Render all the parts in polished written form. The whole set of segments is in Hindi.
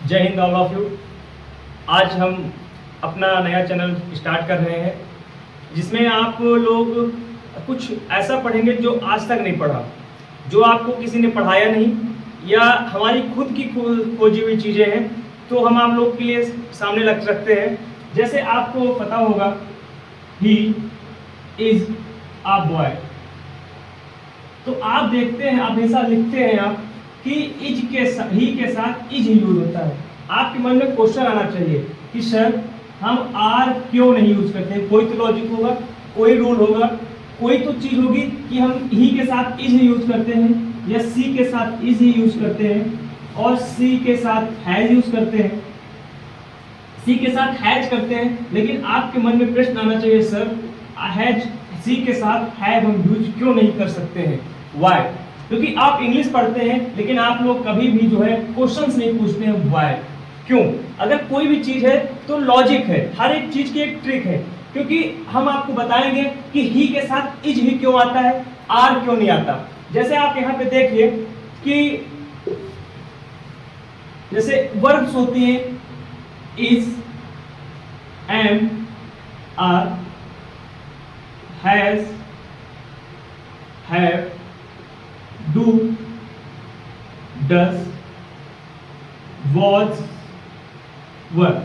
जय हिंद ऑल ऑफ यू। आज हम अपना नया चैनल स्टार्ट कर रहे हैं जिसमें आप लोग कुछ ऐसा पढ़ेंगे जो आज तक नहीं पढ़ा, जो आपको किसी ने पढ़ाया नहीं या हमारी खुद की खोजी हुई चीज़ें हैं, तो हम आप लोग के लिए सामने रखते हैं। जैसे आपको पता होगा ही इज़ अ बॉय, तो आप देखते हैं हमेशा लिखते हैं आप कि इज के ही के साथ इज यूज होता है। आपके मन में क्वेश्चन आना चाहिए कि सर हम आर क्यों नहीं यूज करते? कोई तो लॉजिक होगा, कोई रूल होगा, कोई तो चीज होगी कि हम ही के साथ इज यूज करते हैं या सी के साथ इज ही यूज करते हैं और सी के साथ हैज यूज करते हैं, सी के साथ हैज करते हैं। लेकिन आपके मन में प्रश्न आना चाहिए सर हैज सी के साथ हैव हम यूज क्यों नहीं कर सकते हैं? वाई? क्योंकि आप इंग्लिश पढ़ते हैं लेकिन आप लोग कभी भी जो है क्वेश्चंस नहीं पूछते हैं वाई, क्यों? अगर कोई भी चीज है तो लॉजिक है, हर एक चीज की एक ट्रिक है। क्योंकि हम आपको बताएंगे कि ही के साथ इज ही क्यों आता है, आर क्यों नहीं आता। जैसे आप यहाँ पे देखिए कि जैसे वर्ब्स होती हैं is, am, are, has, have, do, does, was, were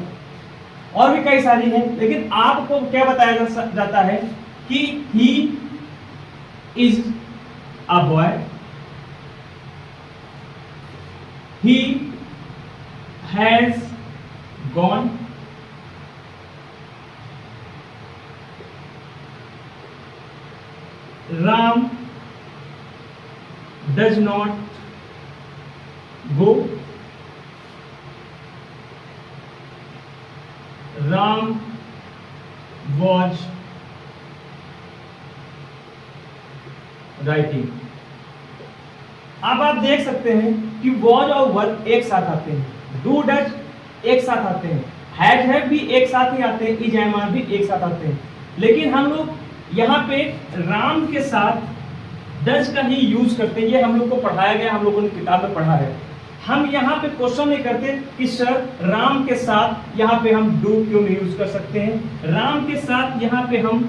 और भी कई सारी हैं। लेकिन आपको क्या बताया जाता है कि he is a boy, he has gone, Ram does not go, Ram was writing। अब आप देख सकते हैं कि वॉज और वर्ब एक साथ आते हैं, डू डज एक साथ आते हैं, हैज हैव भी एक साथ ही आते हैं, इज एम आर भी एक साथ आते हैं। लेकिन हम लोग यहाँ पे राम के साथ डज का ही यूज करते हैं। ये हम लोग को पढ़ाया गया, हम लोगों ने किताब में पढ़ा है। हम यहाँ पे क्वेश्चन नहीं करते कि सर राम के साथ यहाँ पे हम डू क्यों नहीं यूज कर सकते हैं, राम के साथ यहाँ पे हम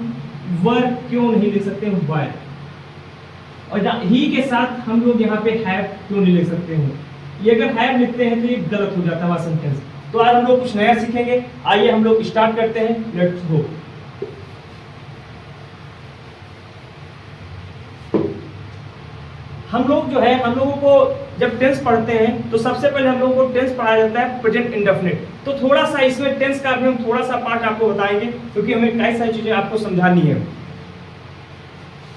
वर क्यों नहीं ले सकते हैं, वाई, और ही के साथ हम लोग यहाँ पे हैव क्यों नहीं ले सकते हैं। ये अगर हैव लिखते हैं तो ये गलत हो जाता है हमारा सेंटेंस। तो आज हम लोग कुछ नया सीखेंगे। आइए हम लोग स्टार्ट करते हैं, लेट्स गो। हम लोग जो है हम लोगों को जब टेंस पढ़ते हैं तो सबसे पहले हम लोगों को टेंस पढ़ाया जाता है प्रेजेंट इंडेफिनिट। तो थोड़ा सा इसमें टेंस का भी हम थोड़ा सा पार्ट आपको बताएंगे क्योंकि हमें कई सारी चीजें आपको समझानी है।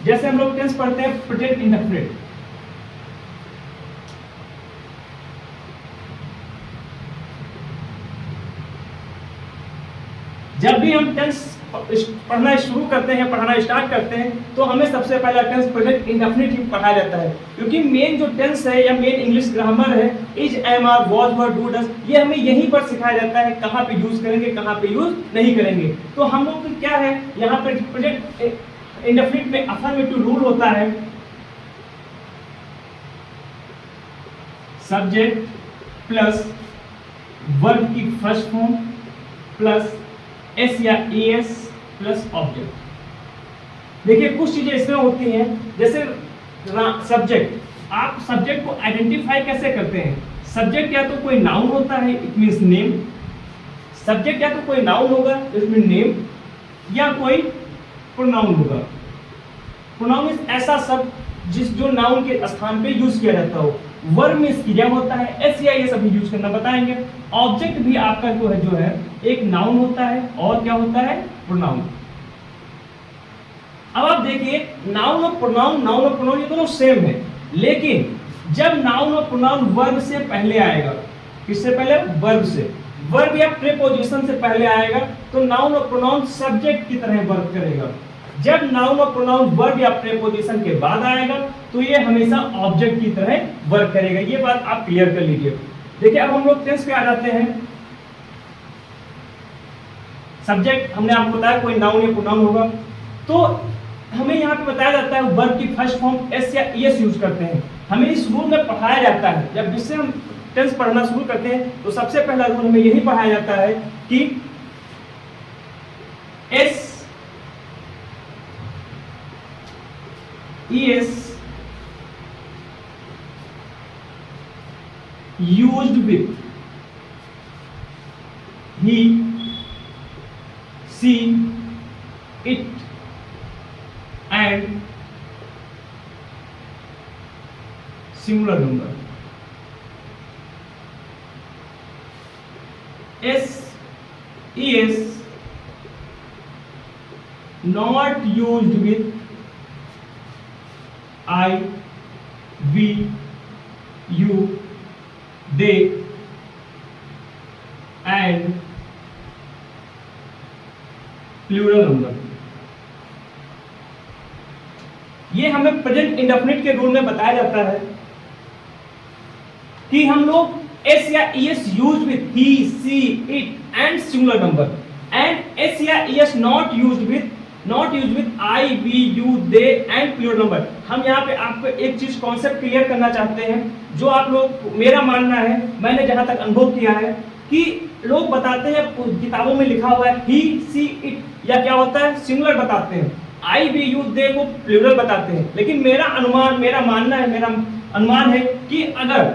जैसे हम लोग टेंस पढ़ते हैं प्रेजेंट इंडेफिनिट, जब भी हम टेंस पढ़ना शुरू करते हैं, पढ़ाना स्टार्ट करते हैं, तो हमें सबसे पहला टेंस प्रेजेंट इंडेफिनिट ही पढ़ाया जाता है। क्योंकि मेन जो टेंस है या मेन इंग्लिश ग्रामर है is, am, are, was, were, do, does, ये हमें यहीं पर सिखाया जाता है कहाँ पे यूज करेंगे, कहाँ पे यूज नहीं करेंगे। तो हम लोग को क्या है यहाँ पे प्रेजेंट इंडेफिनिट में अफर्मेटिव रूल होता है सब्जेक्ट प्लस वर्ब की फर्स्ट फॉर्म प्लस एस या एस प्लस ऑब्जेक्ट। देखिए कुछ चीजें इसमें होती हैं, जैसे सब्जेक्ट, आप सब्जेक्ट को आइडेंटिफाई कैसे करते हैं? सब्जेक्ट या तो कोई नाउन होता है, इट मींस नेम। सब्जेक्ट या तो कोई नाउन होगा, इट मींस नेम, या कोई प्रोनाउन होगा। प्रोनाउन इज ऐसा शब्द जो नाउन के स्थान पे यूज किया जाता हो। वर्ब में क्रिया होता है, एस या एस अभी यूज करना बताएंगे। ऑब्जेक्ट भी आपका जो है एक नाउन होता है और क्या होता है, प्रोनाउन। अब आप देखिए नाउन और प्रोनाउन ये दोनों सेम है, लेकिन जब नाउन और प्रोनाउन वर्ब से पहले आएगा, किससे पहले? वर्ब से। वर्ब या प्रीपोजिशन से पहले आएगा तो नाउन और प्रोनाउन सब्जेक्ट की तरह वर्क करेगा। जब नाउन और प्रोनाउन वर्ब या प्रीपोजिशन के बाद आएगा तो ये हमेशा ऑब्जेक्ट की तरह वर्क करेगा। ये बात आप क्लियर कर लीजिए। देखिए अब हम लोग टेंस पे आ जाते हैं। सब्जेक्ट हमने आपको बताया कोई नाउन या प्रोनाउन होगा, तो हमें यहाँ पे बताया जाता है वर्ब की फर्स्ट फॉर्म एस या एस यूज करते हैं। हमें इस रूल में पढ़ाया जाता है, जब जिससे हम टेंस पढ़ना शुरू करते हैं तो सबसे पहला रूल हमें यही पढ़ाया जाता है कि S used with he, she, it and singular number. S is not used with I, we, you, they and plural number. ये हमें प्रेजेंट इंडेफिनिट के रूल में बताया जाता है कि हम लोग एस या ES use with he, she, it and singular number and S या ES not used with I, we, you, they and plural number. हम यहाँ पे आपको एक चीज कॉन्सेप्ट क्लियर करना चाहते हैं, जो आप लोग, मेरा मानना है, मैंने जहां तक अनुभव किया है कि लोग बताते हैं किताबों में लिखा हुआ है ही, सी, इट, या क्या होता है सिंगुलर बताते हैं, आई, वी, यू, दे को प्लूरल बताते हैं। लेकिन मेरा अनुमान है कि अगर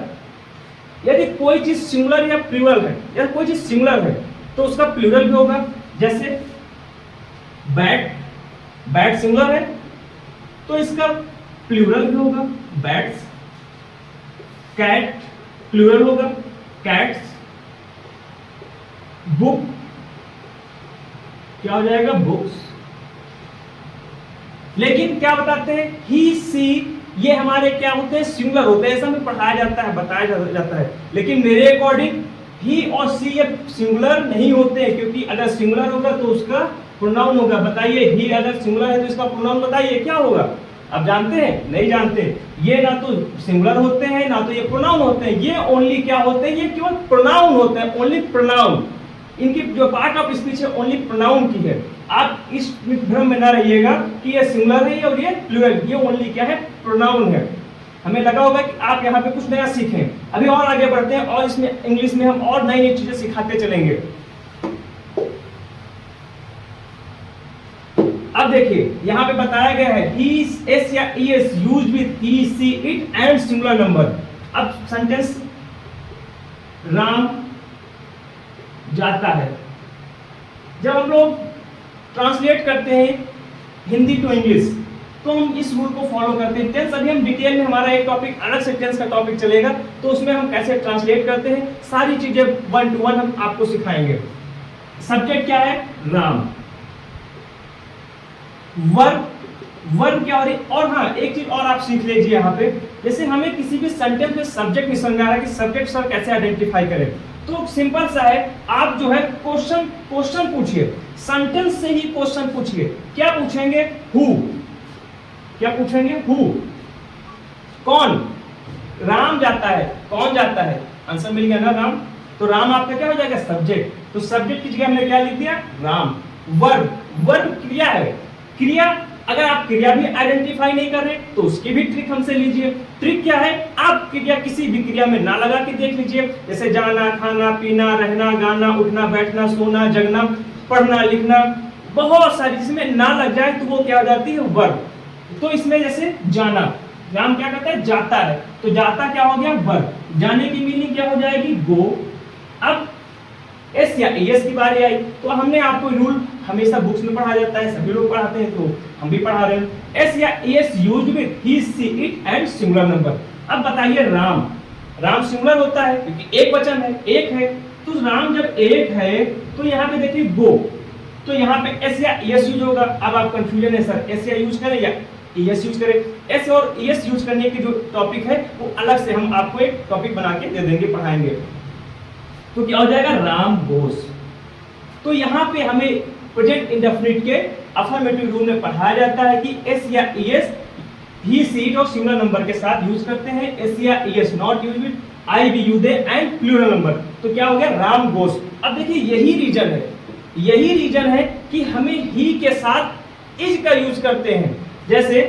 यदि कोई चीज सिंगुलर या प्लूरल है, या कोई चीज सिंगुलर है तो उसका प्लूरल भी होगा। जैसे बैट सिंगुलर है तो इसका प्लूरल भी होगा बैट्स। कैट प्लूरल होगा कैट्स। बुक क्या हो जाएगा बुक्स। लेकिन क्या बताते हैं ही, सी, ये हमारे क्या होते हैं सिंगुलर होते हैं, ऐसा हमें पढ़ाया जाता है, बताया जाता है। लेकिन मेरे अकॉर्डिंग ही और सी ये सिंगुलर नहीं होते हैं, क्योंकि अगर सिंगुलर होगा तो उसका प्रोनाउन होगा। बताइए ही अगर सिंगुलर है तो इसका प्रोनाउन बताइए क्या होगा? आप जानते हैं? नहीं जानते। ये ना तो सिंगुलर होते हैं ना तो ये प्रोनाउन होते हैं, ये ओनली क्या होते हैं, ये केवल प्रोनाउन होते हैं, ओनली प्रोनाउन। इनकी जो पार्ट ऑफ स्पीच है ओनली प्रोनाउन की है। आप इस भ्रम में ना रहिएगा कि ये सिंगुलर है और ये प्लूरल, ये ओनली क्या है प्रोनाउन है। हमें लगा होगा कि आप यहाँ पे कुछ नया सीखें। अभी और आगे बढ़ते हैं और इसमें इंग्लिश में हम और नई नई चीजें सिखाते चलेंगे। अब देखिए यहाँ पे बताया गया है ही, एस या es used with he, she, it and singular number. अब सेंटेंस राम जाता है। जब हम लोग ट्रांसलेट करते हैं हिंदी टू इंग्लिश तो हम इस रूल को फॉलो करते हैं। टेंस अभी हम डिटेल में, हमारा एक टॉपिक अलग से टेंस का टॉपिक चलेगा तो उसमें हम कैसे ट्रांसलेट करते हैं सारी चीजें 1 to 1 हम आपको सिखाएंगे। सब्जेक्ट क्या है? राम। वर्ब क्या हो रही? और हाँ एक चीज और आप सीख लीजिए यहाँ पे, जैसे हमें किसी भी सेंटेंस में सब्जेक्ट नहीं समझ आ रहा है कि सब्जेक्ट सर कैसे आइडेंटिफाई करें, तो सिंपल सा है, आप जो है क्वेश्चन पूछिए, सेंटेंस से ही क्वेश्चन पूछिए। क्या पूछेंगे? हु। क्या पूछेंगे? हु। कौन? राम जाता है। कौन जाता है? आंसर मिल गया ना, राम। तो राम आपका क्या हो जाएगा? सब्जेक्ट। तो सब्जेक्ट की जगह हमने क्या लिख दिया? राम। वर्ब क्रिया है। क्रिया, अगर आप क्रिया भी आइडेंटिफाई नहीं कर रहे तो उसकी भी ट्रिक हमसे लीजिए। ट्रिक क्या है? आप क्रिया किसी भी क्रिया में ना लगा के देख लीजिए, जैसे जाना, खाना, पीना, रहना, गाना, उठना, बैठना, सोना, जगना, पढ़ना, लिखना, बहुत सारी जिसमें ना लग जाए तो वो क्या हो जाती है? वर्ब। तो इसमें जैसे जाना, राम क्या करता है? जाता है। तो जाता क्या हो गया? वर्ब। जाने की मीनिंग क्या हो जाएगी? गो। अब एस या एस की बारी आई तो हमने आपको रूल हमेशा बुक्स में पढ़ाया जाता है, सभी लोग पढ़ाते हैं तो हम भी पढ़ा रहे हैं। एस या s used with he, she, it and singular number. अब बताइए राम सिंगुलर होता है क्योंकि एक वचन है, एक है। तो राम जब एक है तो यहाँ पे देखिए गो, तो यहाँ पे एस या एस यूज होगा। अब आप कंफ्यूजन है सर एस या यूज करें या एस यूज करें। एस और एस यूज करने की जो टॉपिक है वो अलग से हम आपको एक टॉपिक बना के दे देंगे, पढ़ाएंगे। तो क्या हो जाएगा? राम गोस। तो यहाँ पे हमें प्रेजेंट इंडेफिनिट के अफर्मेटिव रूल में पढ़ाया जाता है कि एस या एस ही, सी, इट और सिंगुलर नंबर के साथ यूज करते हैं। एस या s not use with I, we, you, they and plural number. तो क्या हो गया? राम गोस। अब देखिए यही रीजन है कि हमें ही के साथ इज का यूज करते हैं। जैसे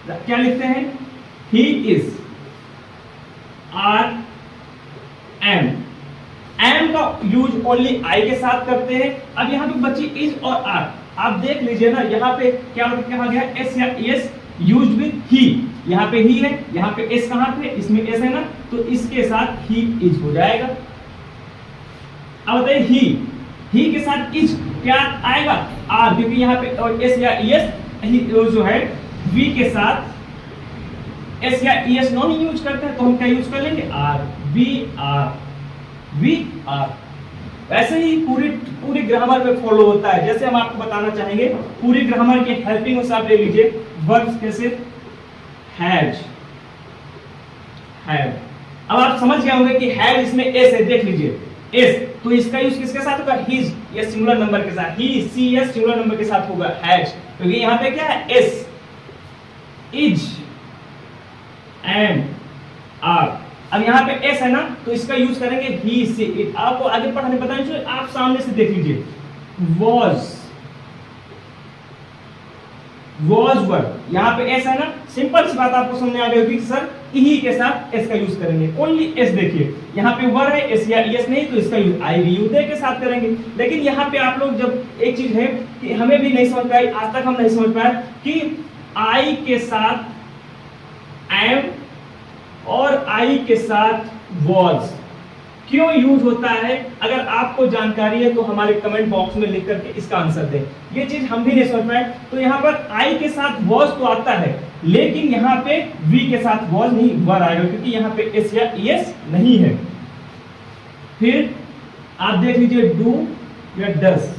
क्या लिखते हैं? He is. Are am. Am का यूज ओनली आई के साथ करते हैं। अब यहाँ पे बची इज और आर। आप देख लीजिए ना, यहाँ पे क्या कहा गया, एस या एस यूज विद ही। यहाँ पे ही है, यहाँ पे एस कहाँ पे, इसमें एस है ना, तो इसके साथ ही इज हो जाएगा। अब बताइए ही के साथ इज क्या आएगा, आर, क्योंकि यहाँ पे और एस या एस जो है वी के साथ एस या एस नॉन यूज करते हैं, तो हम क्या यूज कर लेंगे, आर, वी आर। वैसे ही पूरी ग्रामर में फॉलो होता है। जैसे हम आपको बताना चाहेंगे पूरी ग्रामर के हेल्पिंग में आप ले लीजिए वर्ब्स कैसे, हैज, हैव। अब आप समझ गए होंगे कि हैव इसमें एस है, देख लीजिए एस, तो इसका यूज किसके साथ होगा, हिज, या सिंगुलर नंबर के साथ, ही सी एस सिंगुलर नंबर के साथ होगा हैज, क्योंकि यहाँ पे क्या है, एस, इज, एम, आर। अब यहाँ पे एस है ना, तो इसका यूज करेंगे ही, सी, इट। आपको आगे पढ़ाने बताने चाहिए, आप सामने से देख लीजिए, वॉज वर्ब, यहाँ पे एस है ना, सिंपल सी बात आपको समझ आ गई होगी सर ही के साथ एस का यूज करेंगे, ओनली एस। देखिए यहाँ पे वर है, एस या एस नहीं, तो इसका use I we you they के साथ करेंगे। लेकिन यहाँ पे आप लोग जब एक चीज है कि हमें भी नहीं समझ पाए, आज तक हम नहीं समझ पाए कि आई के साथ एम और आई के साथ वॉज क्यों यूज होता है। अगर आपको जानकारी है तो हमारे कमेंट बॉक्स में लिख करके इसका आंसर दें। ये चीज हम भी नहीं समझ पाए। तो यहाँ पर आई के साथ वॉज तो आता है, लेकिन यहाँ पे वी के साथ वॉज नहीं, वर आएगा, क्योंकि यहाँ पे एस या एस नहीं है। फिर आप देख लीजिए डू या डज,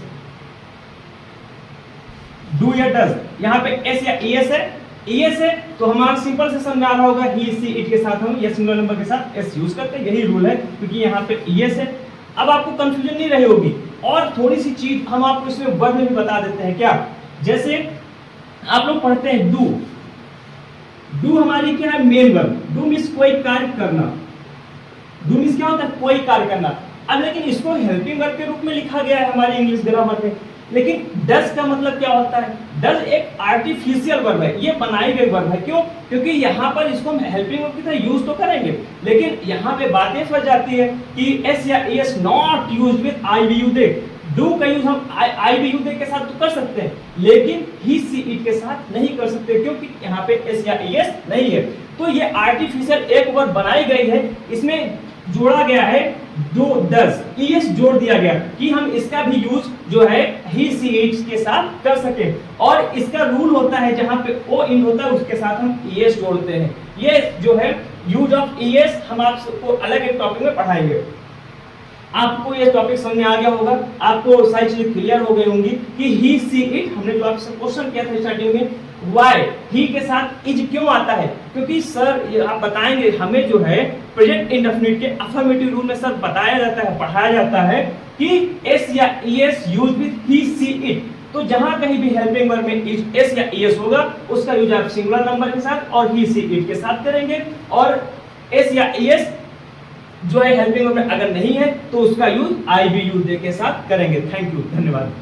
डू या डज, यहाँ पे एस या एस है, एस है तो हमारा सिंपल से समझ आ रहा होगा ही, सी, इट के साथ हम या सिंगुलर नंबर के साथ एस यूज करते हैं, यही रूल है, क्योंकि यहाँ पे एस है। अब आपको कंफ्यूजन नहीं रही होगी। और थोड़ी सी चीज हम आपको इसमें वर्ब में भी बता देते हैं। क्या, जैसे आप लोग पढ़ते हैं डू, डू हमारी क्या है, मेन वर्ब। डू मीन्स कोई कार्य करना, डू मीन्स क्या होता है, कोई कार्य करना। अब लेकिन इसको हेल्पिंग वर्ब के रूप में लिखा गया है हमारी इंग्लिश ग्रामर में। लेकिन डज का मतलब क्या होता है, डज एक आर्टिफिशियल वर्ब है, ये बनाई गई वर्ब है। क्यों, क्योंकि यहाँ पर इसको हम हेल्पिंग वर्ब की तरह यूज तो करेंगे, लेकिन यहाँ पे बातें फंस जाती है कि एस या s not use with I we you they. Do का यूज हम आई वी यू दे के साथ तो कर सकते हैं, लेकिन ही, सी, इट के साथ नहीं कर सकते, क्योंकि यहाँ पे एस या एस नहीं है। तो ये आर्टिफिशियल एक वर्ब बनाई गई है, इसमें जोड़ा गया है डू, डज, ईएस जोड़ दिया गया कि हम इसका भी यूज जो है ही, सी, इट के साथ कर सके। और इसका रूल होता है जहां पे ओ इन होता है उसके साथ हम ईएस जोड़ते हैं। ये जो है यूज ऑफ ईएस हम आपको अलग एक टॉपिक में पढ़ाएंगे। आपको ये टॉपिक समझ में आ गया होगा, आपको सारी चीजें क्लियर हो गई होंगी कि ही, सी, इट। हमने जो आपसे क्वेश्चन किया था स्टार्टिंग में, वाई ही के साथ इज क्यों आता है, क्योंकि सर आप बताएंगे हमें जो है प्रेजेंट इंडेफिनिट के अफर्मेटिव रूल में सर बताया जाता है, पढ़ाया जाता है कि एस या s use with he, she, it. तो जहां कहीं भी हेल्पिंग वर्ब में एस या एस होगा उसका यूज आप सिंगुलर नंबर के साथ और ही, सी, इट के साथ करेंगे। और एस या एस जो है हेल्पिंग वर्ब में अगर नहीं है तो उसका use I we you they के साथ करेंगे। थैंक यू, धन्यवाद।